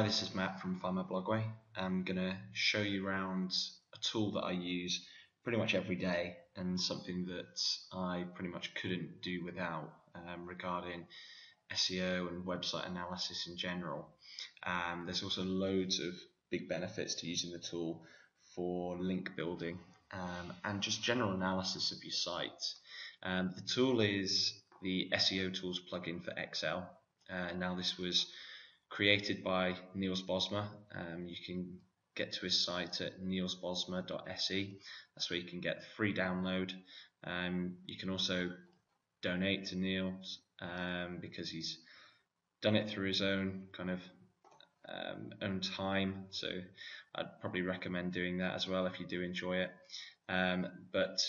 this is Matt from Find My Blogway. I'm going to show you around a tool that I use pretty much every day and something that I pretty much couldn't do without regarding SEO and website analysis in general. There's also loads of big benefits to using the tool for link building and just general analysis of your site. The tool is the SEO Tools plugin for Excel. Now this was created by Niels Bosma. You can get to his site at nielsbosma.se. That's where you can get the free download. You can also donate to Niels because he's done it through his own kind of own time. So I'd probably recommend doing that as well if you do enjoy it. But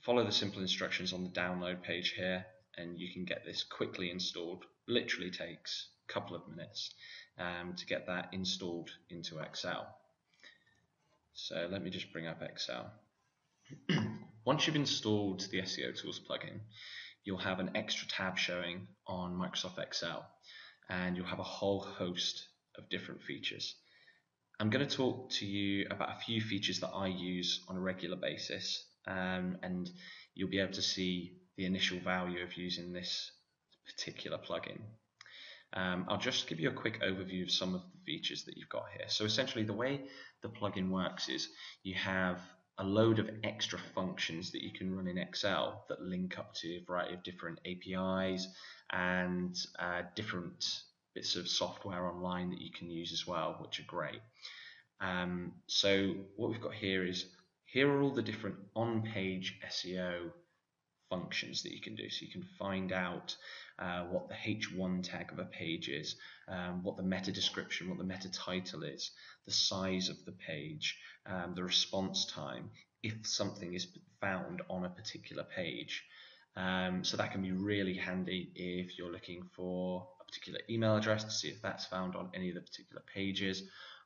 follow the simple instructions on the download page here, and you can get this quickly installed. Literally takes a couple of minutes to get that installed into Excel. So let me just bring up Excel. Once you've installed the SEO Tools plugin, you'll have an extra tab showing on Microsoft Excel, and you'll have a whole host of different features. I'm going to talk to you about a few features that I use on a regular basis, and you'll be able to see the initial value of using this particular plugin. I'll just give you a quick overview of some of the features that you've got here. So essentially the way the plugin works is you have a load of extra functions that you can run in Excel that link up to a variety of different APIs and different bits of software online that you can use as well, which are great. So what we've got here is, here are all the different on-page SEO functions that you can do. So you can find out what the H1 tag of a page is, what the meta description, what the meta title is, the size of the page, the response time, if something is found on a particular page. So that can be really handy if you're looking for a particular email address to see if that's found on any of the particular pages,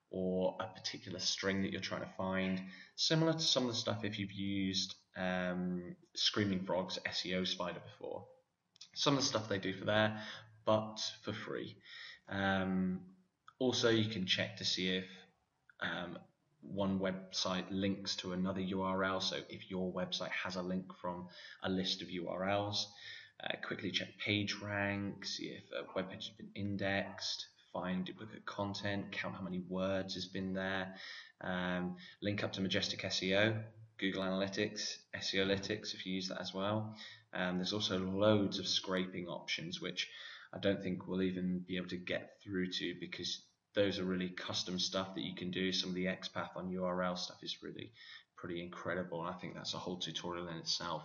or a particular string that you're trying to find. Similar to some of the stuff if you've used Screaming Frog's SEO Spider before. Some of the stuff they do for there, but for free. Also, you can check to see if one website links to another URL. So if your website has a link from a list of URLs, quickly check PageRank, see if a web page has been indexed, find duplicate content, count how many words has been there, link up to Majestic SEO, Google Analytics, SEOlytics if you use that as well. There's also loads of scraping options which I don't think we'll even be able to get through to, because those are really custom stuff that you can do. Some of the XPath on URL stuff is really pretty incredible, and I think that's a whole tutorial in itself.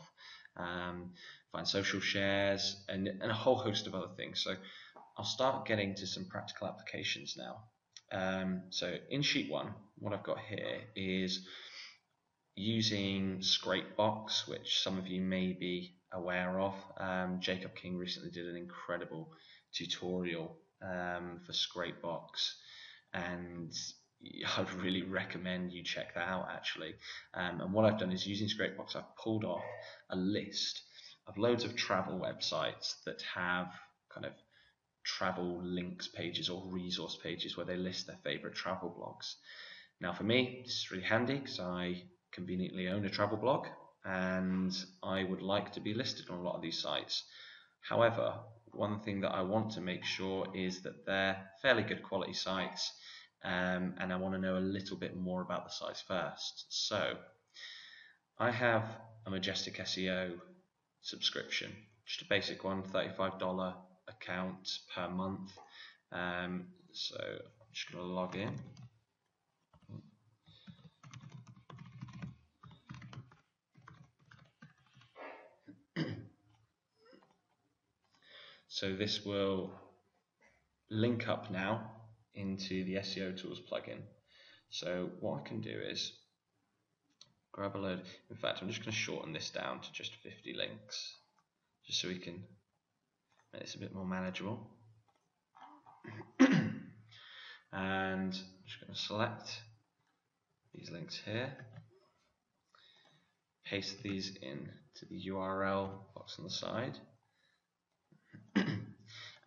Find social shares and a whole host of other things. So I'll start getting to some practical applications now. So in sheet 1, what I've got here is using Scrapebox, which some of you may be aware of. Jacob King recently did an incredible tutorial for Scrapebox, and I'd really recommend you check that out actually. And what I've done is, using Scrapebox, I've pulled off a list of loads of travel websites that have kind of travel links pages or resource pages where they list their favorite travel blogs. Now for me, this is really handy because I conveniently own a travel blog and I would like to be listed on a lot of these sites. However, one thing that I want to make sure is that they're fairly good quality sites, and I want to know a little bit more about the sites first. So I have a Majestic SEO subscription, just a basic one, $35 account per month. So I'm just going to log in. So this will link up now into the SEO Tools plugin. So what I can do is grab a load. In fact, I'm just going to shorten this down to just 50 links, just so we can make this a bit more manageable. And I'm just going to select these links here, paste these in to the URL box on the side.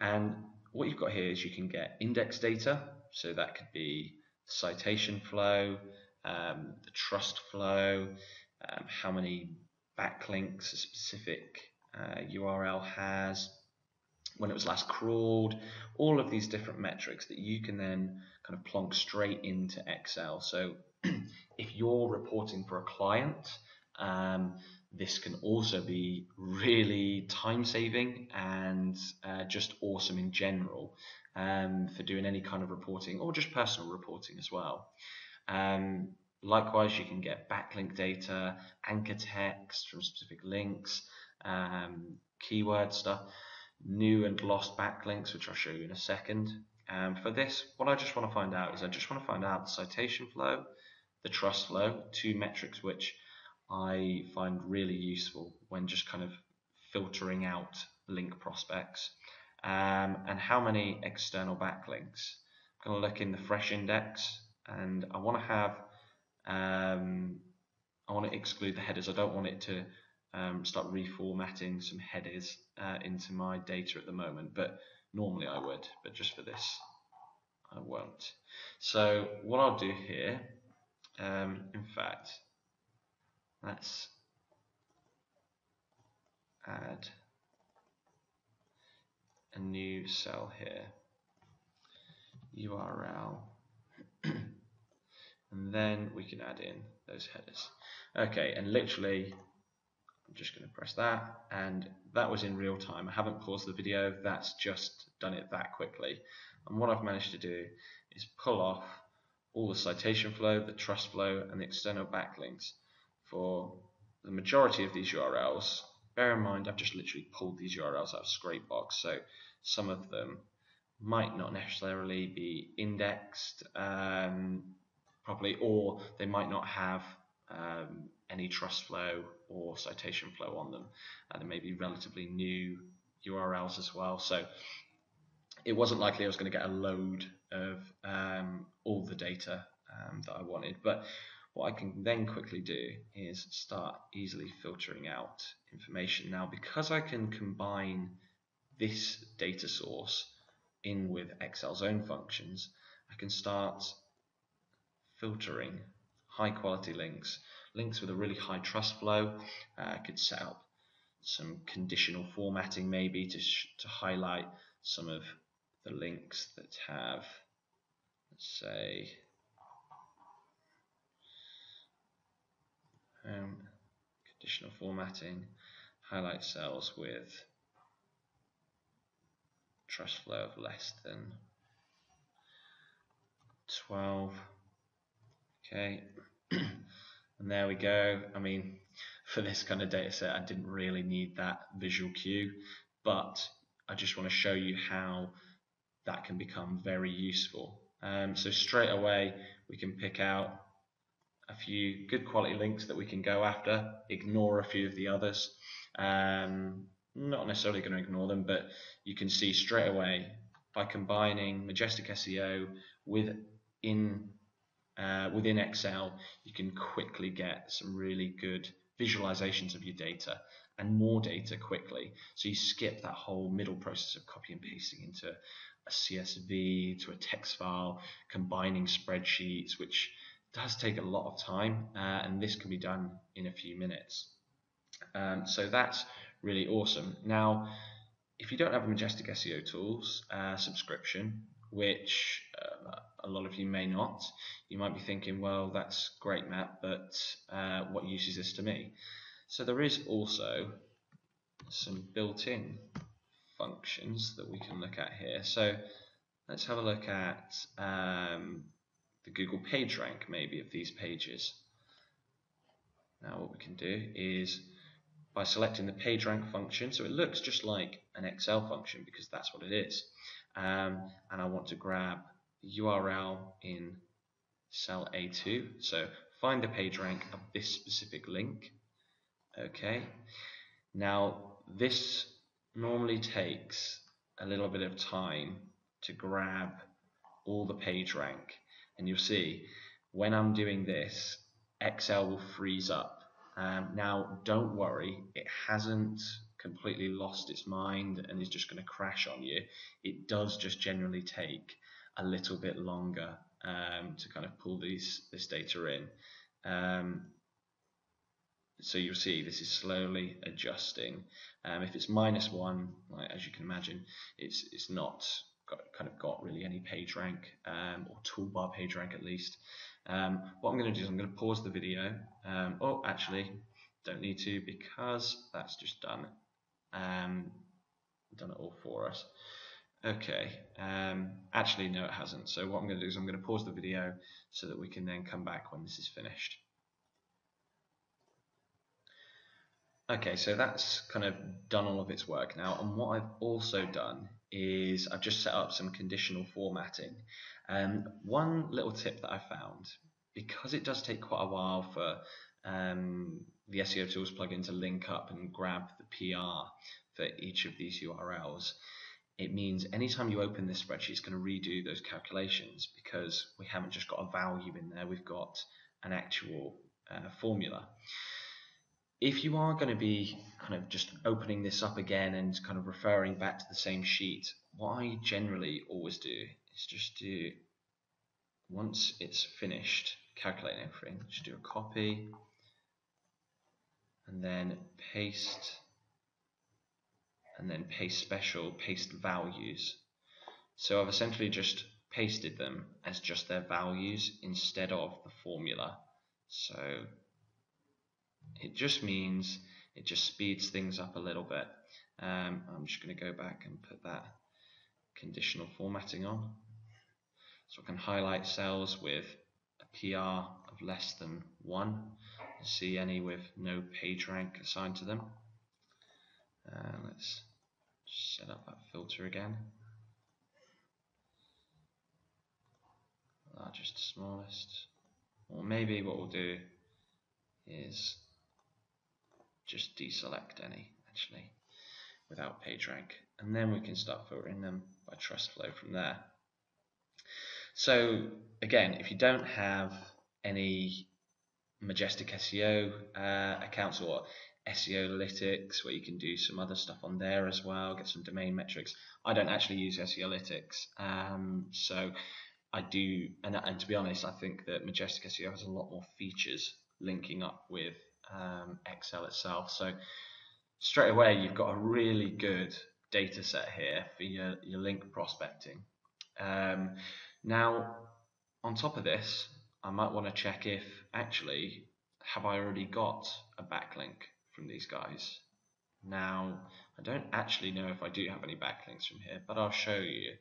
And what you've got here is you can get index data So that could be citation flow, the trust flow, how many backlinks a specific URL has, when it was last crawled, all of these different metrics that you can then kind of plonk straight into Excel. So if you're reporting for a client, this can also be really time saving and just awesome in general for doing any kind of reporting or just personal reporting as well. Likewise, you can get backlink data, anchor text from specific links, keyword stuff, new and lost backlinks, which I'll show you in a second. For this, what I just want to find out is I just want to find out the citation flow, the trust flow, two metrics which I find really useful when just kind of filtering out link prospects, and how many external backlinks. I'm going to look in the fresh index, and I want to have I want to exclude the headers. I don't want it to start reformatting some headers into my data at the moment, but normally I would, but just for this I won't. So what I'll do here, in fact, let's add a new cell here, URL, and then we can add in those headers. Okay, and literally I'm just going to press that, and that was in real time. I haven't paused the video, that's just done it that quickly. And what I've managed to do is pull off all the citation flow, the trust flow, and the external backlinks for the majority of these URLs. Bear in mind, I've just literally pulled these URLs out of Scrapebox, so some of them might not necessarily be indexed properly, or they might not have any trust flow or citation flow on them. They may be relatively new URLs as well, so it wasn't likely I was going to get a load of all the data that I wanted. But what I can then quickly do is start easily filtering out information. Now, because I can combine this data source in with Excel's own functions, I can start filtering high quality links, links with a really high trust flow. I could set up some conditional formatting maybe to highlight some of the links that have, let's say, conditional formatting, highlight cells with trust flow of less than 12. Okay, and there we go. I mean, for this kind of data set, I didn't really need that visual cue, but I just want to show you how that can become very useful. So straight away, we can pick out a few good quality links that we can go after, ignore a few of the others. Not necessarily going to ignore them, but you can see straight away by combining Majestic SEO within Excel, you can quickly get some really good visualizations of your data and more data quickly. So you skip that whole middle process of copy and pasting into a CSV to a text file, combining spreadsheets, which does take a lot of time, and this can be done in a few minutes. So that's really awesome. Now, if you don't have a Majestic SEO Tools subscription, which a lot of you may not, you might be thinking, well, that's great, Matt, but what use is this to me? So there is also some built-in functions that we can look at here. So let's have a look at the Google PageRank maybe of these pages. Now what we can do is, by selecting the PageRank function, so it looks just like an Excel function because that's what it is, and I want to grab the URL in cell A2, so find the PageRank of this specific link. Okay, now this normally takes a little bit of time to grab all the PageRank, and you'll see when I'm doing this, Excel will freeze up. Now don't worry, it hasn't completely lost its mind and is just going to crash on you. It does just generally take a little bit longer to kind of pull this data in. So you'll see this is slowly adjusting. If it's -1, like, as you can imagine, it's not got really any PageRank or toolbar PageRank at least. What I'm going to do is I'm going to pause the video. Oh, actually, don't need to, because that's just done it all for us. Okay, actually no, it hasn't. So what I'm going to do is I'm going to pause the video so that we can then come back when this is finished. Okay, so that's kind of done all of its work now, and what I've also done is I've just set up some conditional formatting. One little tip that I found, because it does take quite a while for the SEO Tools plugin to link up and grab the PR for each of these URLs, it means anytime you open this spreadsheet, it's going to redo those calculations, because we haven't just got a value in there, we've got an actual formula. If you are going to be kind of just opening this up again and kind of referring back to the same sheet, what I generally always do is just do, once it's finished calculating everything, just do a copy and then paste, and then paste special, paste values. So I've essentially just pasted them as just their values instead of the formula. So it just means it just speeds things up a little bit. I'm just going to go back and put that conditional formatting on. So I can highlight cells with a PR of less than 1 and see any with no PageRank assigned to them. Let's set up that filter again. Largest to smallest. Or maybe what we'll do is just deselect any, actually, without PageRank, and then we can start filtering them by trust flow from there. So again, if you don't have any Majestic SEO accounts or SEO Analytics, where you can do some other stuff on there as well, get some domain metrics. I don't actually use SEO Analytics, so I do, and to be honest, I think that Majestic SEO has a lot more features linking up with Excel itself. So straight away, you've got a really good data set here for your link prospecting. Now, on top of this, I might want to check if actually, have I already got a backlink from these guys? Now, I don't actually know if I do have any backlinks from here, but I'll show you.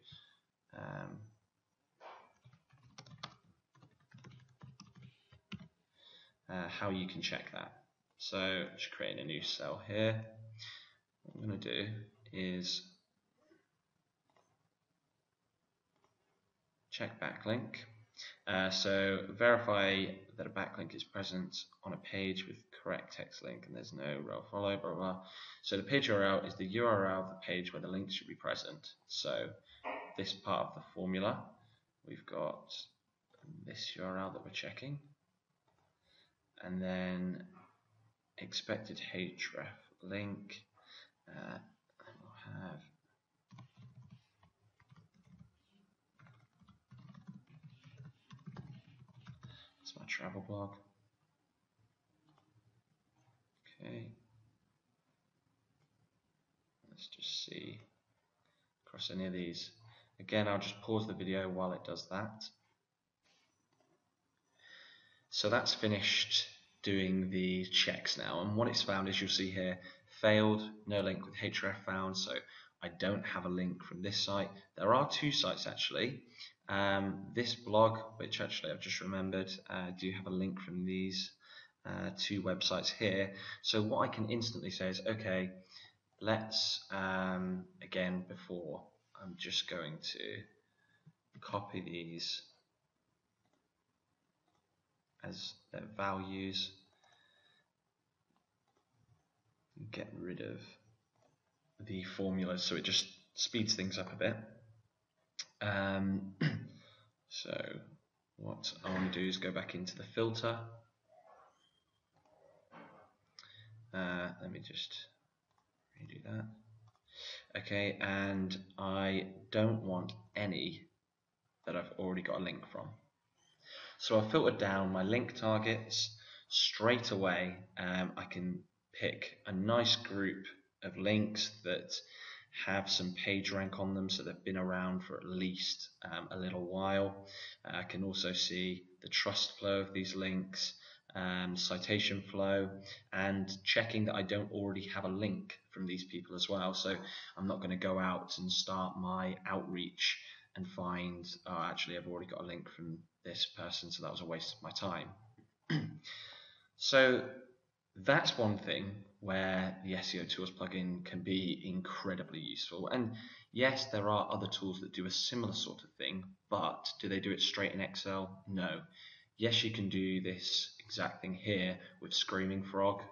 How you can check that. So just creating a new cell here. What I'm going to do is check backlink. So verify that a backlink is present on a page with correct text link and there's no rel follow, blah, blah. So the page URL is the URL of the page where the link should be present. So this part of the formula, we've got this URL that we're checking, and then expected href link, and we'll have it's my travel blog. Okay, let's just see across any of these. Again, I'll just pause the video while it does that. So that's finished doing the checks now, and what it's found, as you'll see here, failed, no link with href found, so I don't have a link from this site. There are two sites actually. This blog, which actually I've just remembered, do have a link from these two websites here. So what I can instantly say is, okay, let's, again, before, I'm just going to copy these as their values, get rid of the formula so it just speeds things up a bit. So what I want to do is go back into the filter. Let me just redo that. Okay, and I don't want any that I've already got a link from. So I've filtered down my link targets. Straight away I can pick a nice group of links that have some PageRank on them, so they've been around for at least a little while. I can also see the trust flow of these links, citation flow, and checking that I don't already have a link from these people as well. So I'm not going to go out and start my outreach and find, oh, actually I've already got a link from this person, so that was a waste of my time. So that's one thing where the SEO Tools plugin can be incredibly useful. And yes, there are other tools that do a similar sort of thing, but do they do it straight in Excel? No. Yes, you can do this exact thing here with Screaming Frog,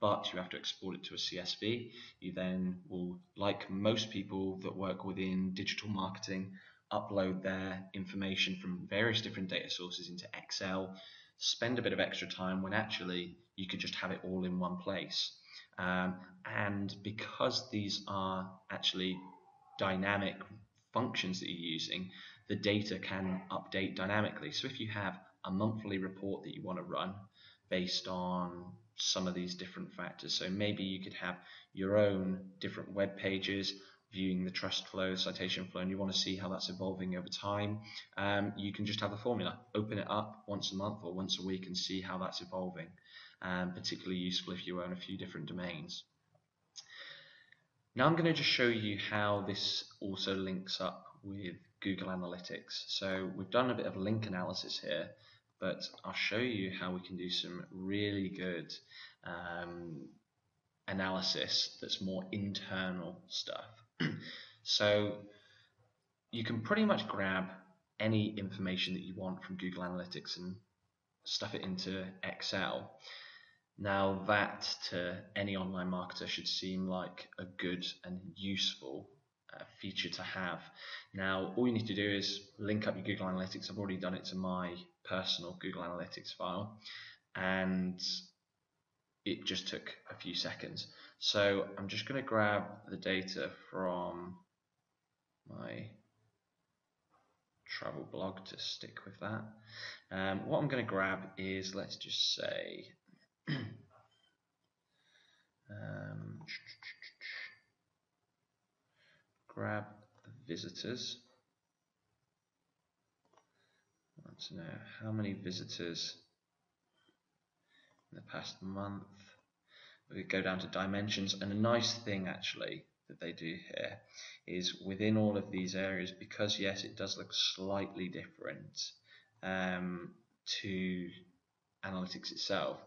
but you have to export it to a CSV. You then will, like most people that work within digital marketing, upload their information from various different data sources into Excel, spend a bit of extra time when actually you could just have it all in one place. And because these are actually dynamic functions that you're using, the data can update dynamically. So if you have a monthly report that you want to run based on some of these different factors, so maybe you could have your own different web pages viewing the trust flow, citation flow, and you want to see how that's evolving over time, you can just have a formula, open it up once a month or once a week and see how that's evolving. Particularly useful if you own a few different domains. Now I'm going to just show you how this also links up with Google Analytics. So we've done a bit of link analysis here, but I'll show you how we can do some really good analysis that's more internal stuff. So you can pretty much grab any information that you want from Google Analytics and stuff it into Excel. Now that to any online marketer should seem like a good and useful feature to have. Now all you need to do is link up your Google Analytics. I've already done it to my personal Google Analytics file, and it just took a few seconds. So I'm just going to grab the data from my travel blog to stick with that. What I'm going to grab is, let's just say, grab the visitors. I want to know how many visitors in the past month. We go down to dimensions, and a nice thing actually that they do here is within all of these areas, because yes, it does look slightly different to analytics itself,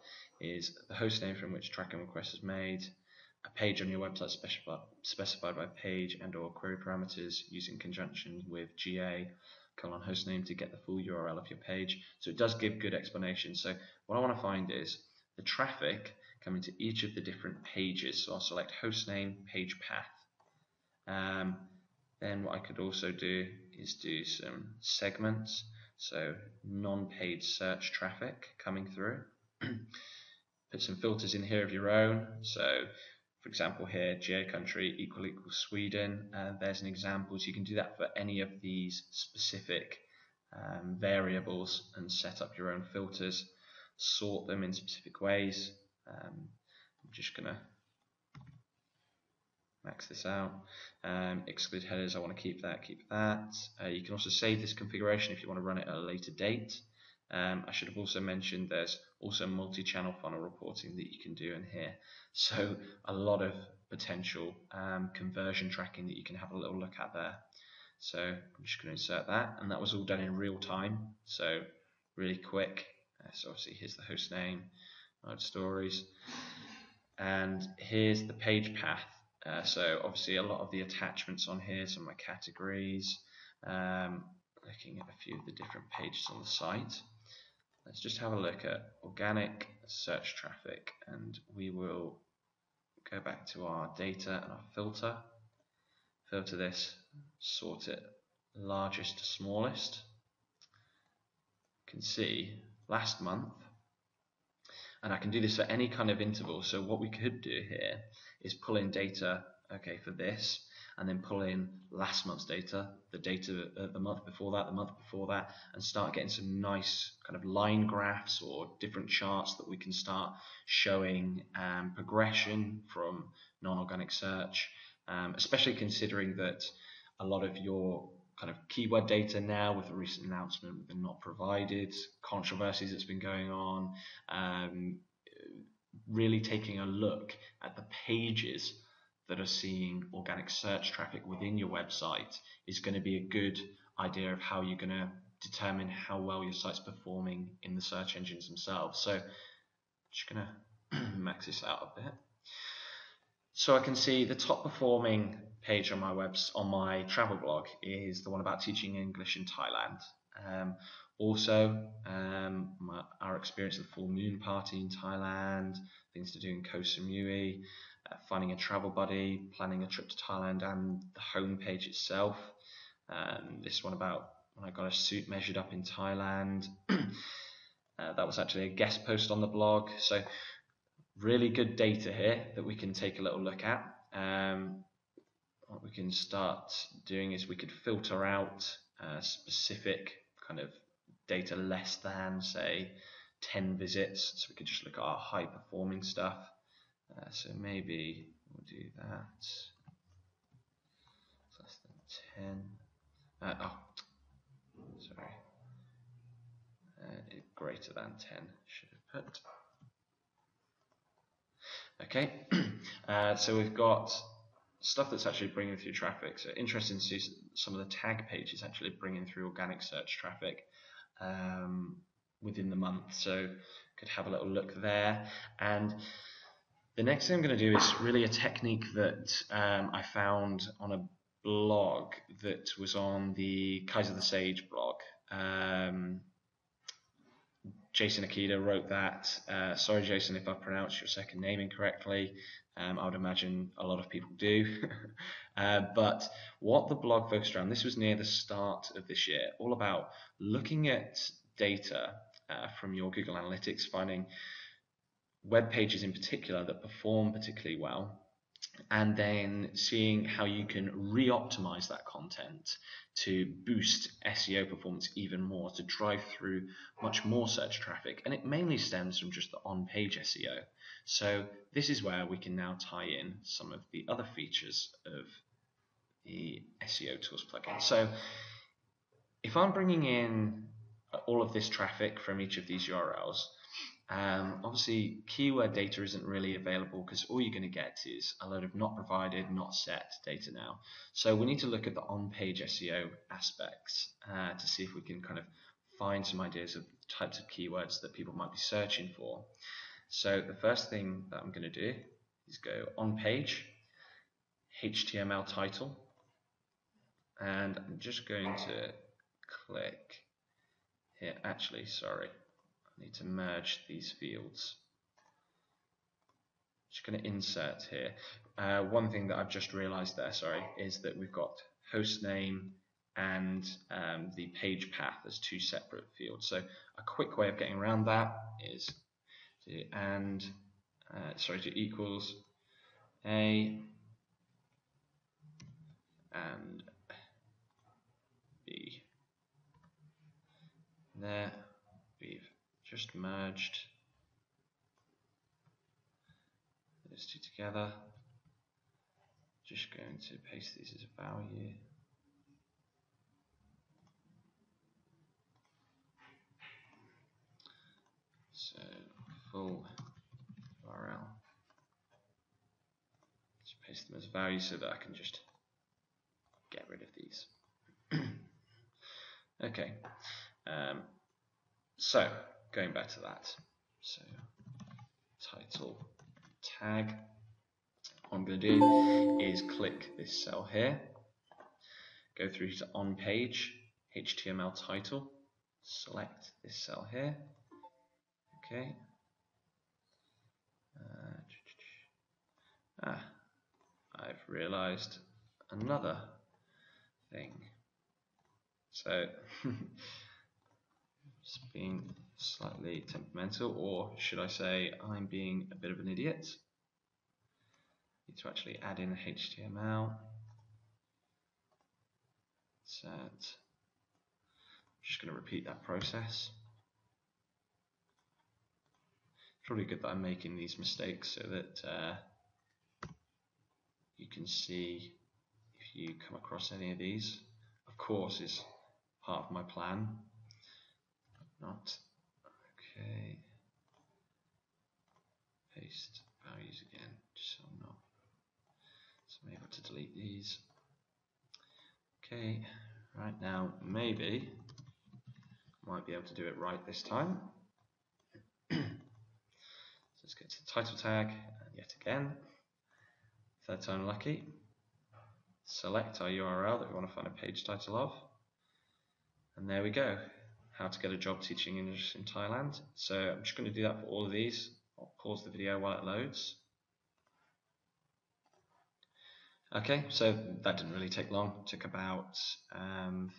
is the host name from which tracking request is made, a page on your website specified by page and or query parameters using conjunction with GA hostname to get the full URL of your page. So it does give good explanation. So what I want to find is the traffic coming to each of the different pages. So I'll select hostname, page path. Then what I could also do is do some segments. So non-paid search traffic coming through. Put some filters in here of your own. So for example here, GA country equal Sweden. There's an example. So you can do that for any of these specific variables and set up your own filters, sort them in specific ways. I'm just going to max this out. Exclude headers, I want to keep that, you can also save this configuration if you want to run it at a later date. I should have also mentioned there's also multi-channel funnel reporting that you can do in here. So a lot of potential conversion tracking that you can have a little look at there. So I'm just going to insert that, and that was all done in real time, so really quick. So obviously here's the host name, my stories, and here's the page path. So obviously a lot of the attachments on here, some of my categories, looking at a few of the different pages on the site. Let's just have a look at organic search traffic, and we will go back to our data and our filter this, sort it largest to smallest. You can see last month, and I can do this for any kind of interval. So what we could do here is pull in data, okay, for this. and then pull in last month's data, the data the month before that, and start getting some nice kind of line graphs or different charts that we can start showing progression from non-organic search, especially considering that a lot of your kind of keyword data now, with the recent announcement with the not provided controversies that's been going on, really taking a look at the pages that are seeing organic search traffic within your website is going to be a good idea of how you're going to determine how well your site's performing in the search engines themselves. So just going to max this out a bit. So I can see the top performing page on my travel blog is the one about teaching English in Thailand. Also, our experience of the full moon party in Thailand, things to do in Koh Samui, finding a travel buddy, planning a trip to Thailand, and the home page itself. This one about when I got a suit measured up in Thailand. That was actually a guest post on the blog. So really good data here that we can take a little look at. What we can start doing is we could filter out specific kind of data less than, say, 10 visits. So we could just look at our high performing stuff. So maybe we'll do that. Less than 10. Sorry. Greater than 10 should have put. Okay, so we've got stuff that's actually bringing through traffic. So interesting to see some of the tag pages actually bringing through organic search traffic within the month. So could have a little look there. And the next thing I'm going to do is really a technique that I found on a blog that was on the Kaiser the Sage blog. Jason Akita wrote that. Sorry, Jason, if I pronounced your second name incorrectly. I would imagine a lot of people do. But what the blog focused around, this was near the start of this year, all about looking at data from your Google Analytics, finding web pages in particular that perform particularly well, and then seeing how you can re-optimize that content to boost SEO performance even more, to drive through much more search traffic. And it mainly stems from just the on-page SEO. So this is where we can now tie in some of the other features of the SEO Tools plugin. So if I'm bringing in all of this traffic from each of these URLs, obviously keyword data isn't really available because all you're going to get is a load of not provided, not set data now. So we need to look at the on-page SEO aspects to see if we can kind of find some ideas of types of keywords that people might be searching for. So the first thing that I'm going to do is go on page, HTML title, and I'm just going to click here. Actually, sorry, I need to merge these fields. Just going to insert here. One thing that I've just realized there, sorry, is that we've got host name and the page path as two separate fields. So a quick way of getting around that is to equals A and B. There we've just merged those two together. Just going to paste these as a value. So full URL. Just paste them as value so that I can just get rid of these. Okay. So going back to that. So title tag. What I'm going to do is click this cell here, go through to on page, HTML title, select this cell here. Okay. I've realized another thing. So just being slightly temperamental, or should I say I'm being a bit of an idiot. Need to actually add in HTML. Just going to repeat that process. It's probably good that I'm making these mistakes so that you can see if you come across any of these. Of course, is part of my plan. Not okay. Paste values again, just so I'm not. So I'm able to delete these. Okay, right now maybe I might be able to do it right this time. So let's get to the title tag, and yet again, third time lucky. Select our URL that we want to find a page title of, and there we go. How to get a job teaching English in Thailand. So I'm just going to do that for all of these. I'll pause the video while it loads. Okay, so that didn't really take long. It took about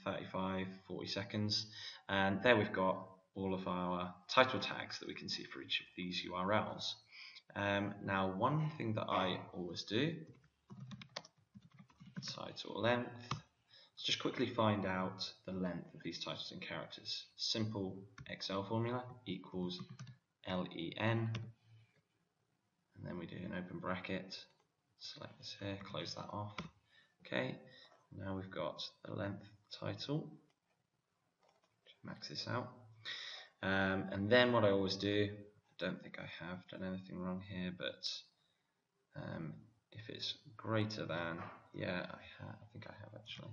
35-40 seconds, and there we've got all of our title tags that we can see for each of these URLs. Now, one thing that I always do, title length, let's just quickly find out the length of these titles in characters. Simple Excel formula equals LEN, and then we do an open bracket, select this here, close that off. Okay, now we've got the length title, max this out, and then what I always do, I don't think I have done anything wrong here, but if it's greater than, yeah, I think I have actually.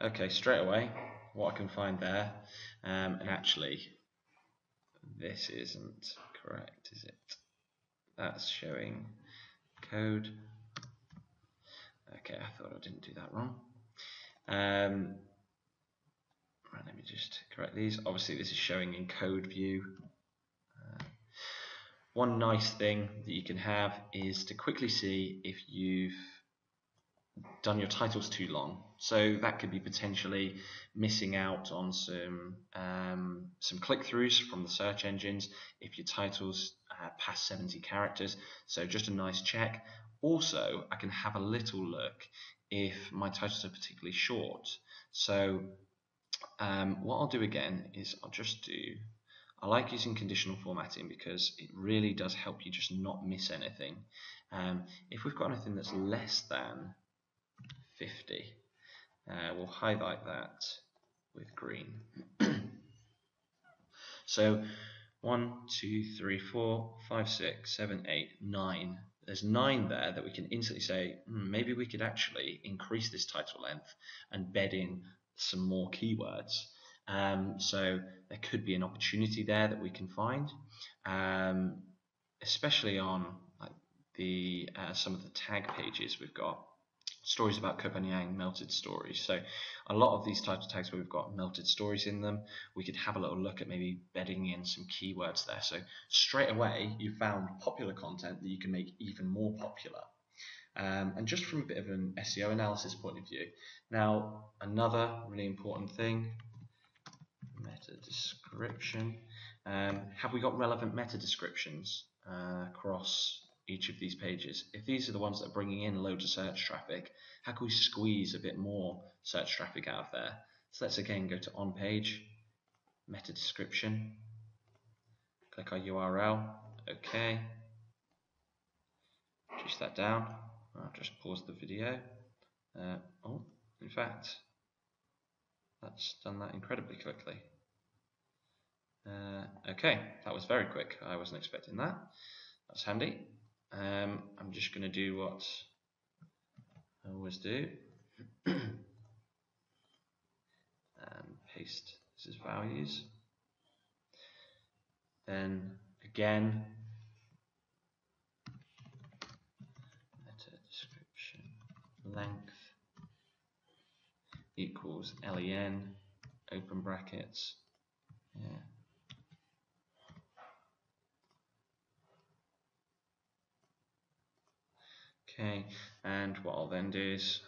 Okay, straight away, what I can find there, and actually, this isn't correct, is it? That's showing code. Okay, I thought I didn't do that wrong. Right, let me just correct these. Obviously, this is showing in code view. One nice thing that you can have is to quickly see if you've done your titles too long. So that could be potentially missing out on some click-throughs from the search engines if your titles past 70 characters. So just a nice check. Also, I can have a little look if my titles are particularly short. So what I'll do again is I like using conditional formatting because it really does help you just not miss anything. If we've got anything that's less than 50, we'll highlight that with green. So 1, 2, 3, 4, 5, 6, 7, 8, 9. There's 9 there that we can instantly say, maybe we could actually increase this title length and bed in some more keywords. So there could be an opportunity there that we can find, especially on like some of the tag pages we've got. Stories about Koh Phangan, melted stories. So a lot of these types of tags where we've got melted stories in them, we could have a little look at maybe bedding in some keywords there. So straight away, you found popular content that you can make even more popular. And just from a bit of an SEO analysis point of view. Now, another really important thing, meta description. Have we got relevant meta descriptions across each of these pages? If these are the ones that are bringing in loads of search traffic, how can we squeeze a bit more search traffic out of there? So let's again go to Onpage, meta description, click our URL, okay, reduce that down. I'll just pause the video. In fact, that's done that incredibly quickly. Okay, that was very quick. I wasn't expecting that. That's handy. I'm just going to do what I always do. Paste this as values. Then again, meta description length equals LEN, open brackets. Yeah. Okay, and what I'll then do is,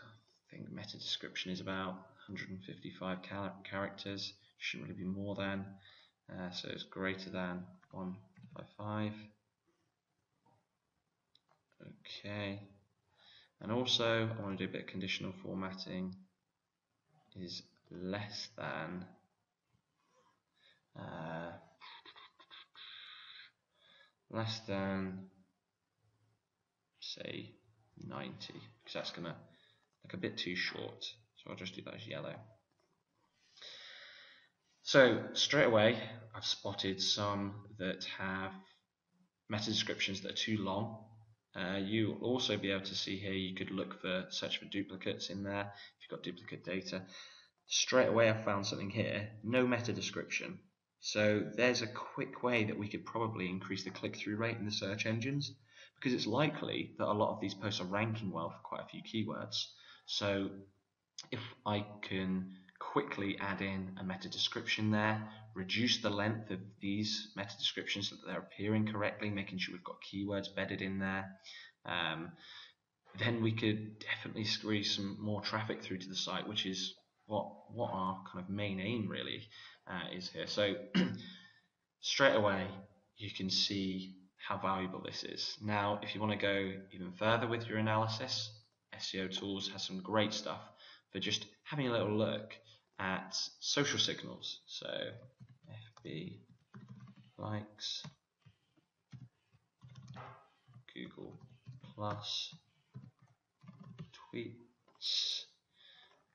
I think meta description is about 155 characters, shouldn't really be more than, so it's greater than 155. Okay, And also I want to do a bit of conditional formatting, is less than say 90, because that's gonna look a bit too short, so I'll just do that as yellow. So straight away I've spotted some that have meta descriptions that are too long. You'll also be able to see here, you could search for duplicates in there if you've got duplicate data. Straight away I found something here, no meta description. So there's a quick way that we could probably increase the click-through rate in the search engines, because it's likely that a lot of these posts are ranking well for quite a few keywords. So if I can quickly add in a meta description there, reduce the length of these meta descriptions so that they're appearing correctly, making sure we've got keywords bedded in there, then we could definitely squeeze some more traffic through to the site, which is what our kind of main aim really is here. So straight away you can see how valuable this is. Now if you want to go even further with your analysis, SEO Tools has some great stuff for just having a little look at social signals. So FB likes, Google Plus, tweets.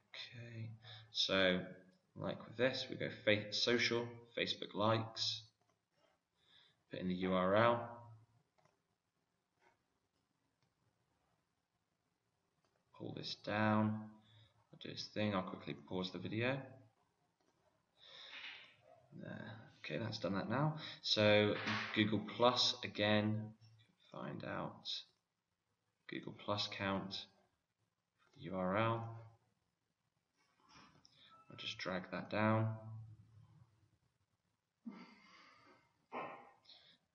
Okay, so like with this, we go social, Facebook likes, put in the URL, pull this down, I'll do this thing, I'll quickly pause the video. Okay, that's done that now. So Google Plus again, find out Google Plus count, URL. I'll just drag that down.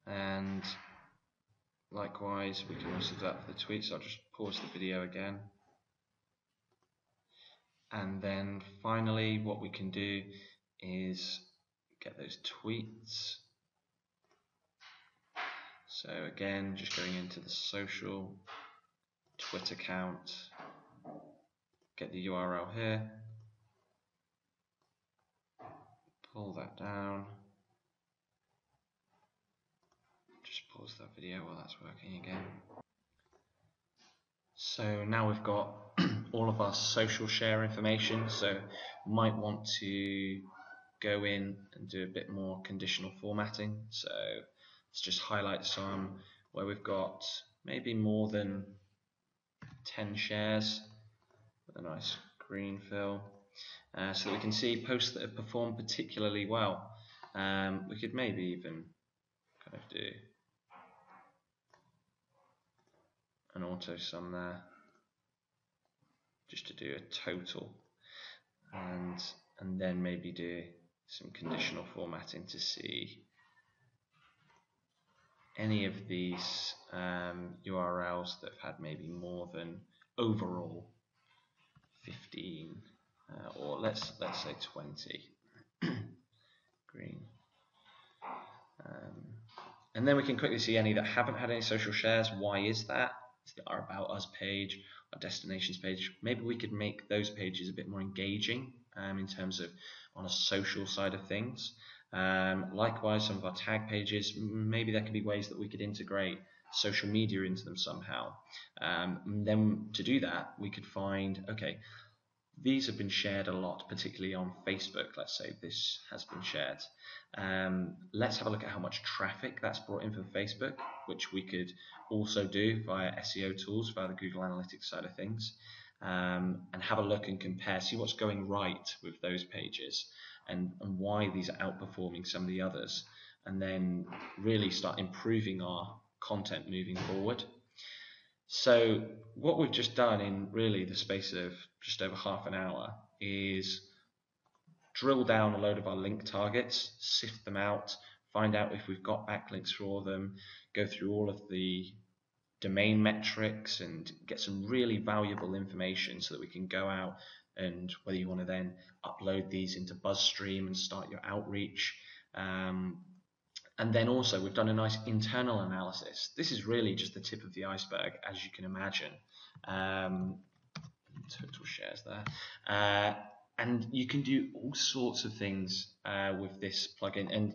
And likewise, we can also do that for the tweets. I'll just pause the video again. And then finally, what we can do is get those tweets. So again, just going into the social Twitter account, get the URL here, pull that down, just pause that video while that's working again. So now we've got all of our social share information, so we might want to go in and do a bit more conditional formatting. So let's just highlight some where we've got maybe more than 10 shares with a nice green fill, so that we can see posts that have performed particularly well. We could maybe even kind of do an auto sum there just to do a total, and then maybe do some conditional formatting to see any of these URLs that have had maybe more than overall 15 or let's say 20 green, and then we can quickly see any that haven't had any social shares. Why is that? It's our About Us page, our Destinations page. Maybe we could make those pages a bit more engaging in terms of on a social side of things. Likewise, some of our tag pages, maybe there could be ways that we could integrate social media into them somehow. And then to do that, we could find, okay, these have been shared a lot, particularly on Facebook. Let's say this has been shared. Let's have a look at how much traffic that's brought in from Facebook, which we could also do via SEO Tools, via the Google Analytics side of things, and have a look and compare, see what's going right with those pages and why these are outperforming some of the others, and then really start improving our content moving forward. So what we've just done in really the space of just over half an hour is drill down a load of our link targets, sift them out, find out if we've got backlinks for them, go through all of the domain metrics and get some really valuable information so that we can go out and whether you want to then upload these into BuzzStream and start your outreach. And then also we've done a nice internal analysis. This is really just the tip of the iceberg, as you can imagine. total shares there. And you can do all sorts of things with this plugin. And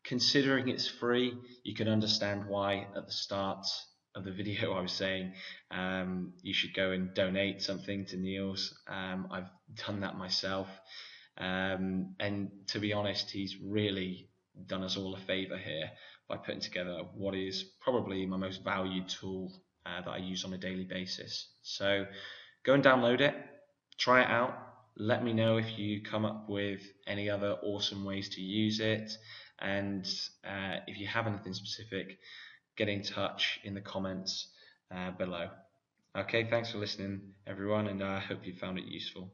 considering it's free, you can understand why at the start of the video I was saying you should go and donate something to Niels. I've done that myself. And to be honest, he's really done us all a favor here by putting together what is probably my most valued tool that I use on a daily basis. So go and download it, try it out. Let me know if you come up with any other awesome ways to use it, and if you have anything specific, get in touch in the comments below. Okay, thanks for listening everyone, and I hope you found it useful.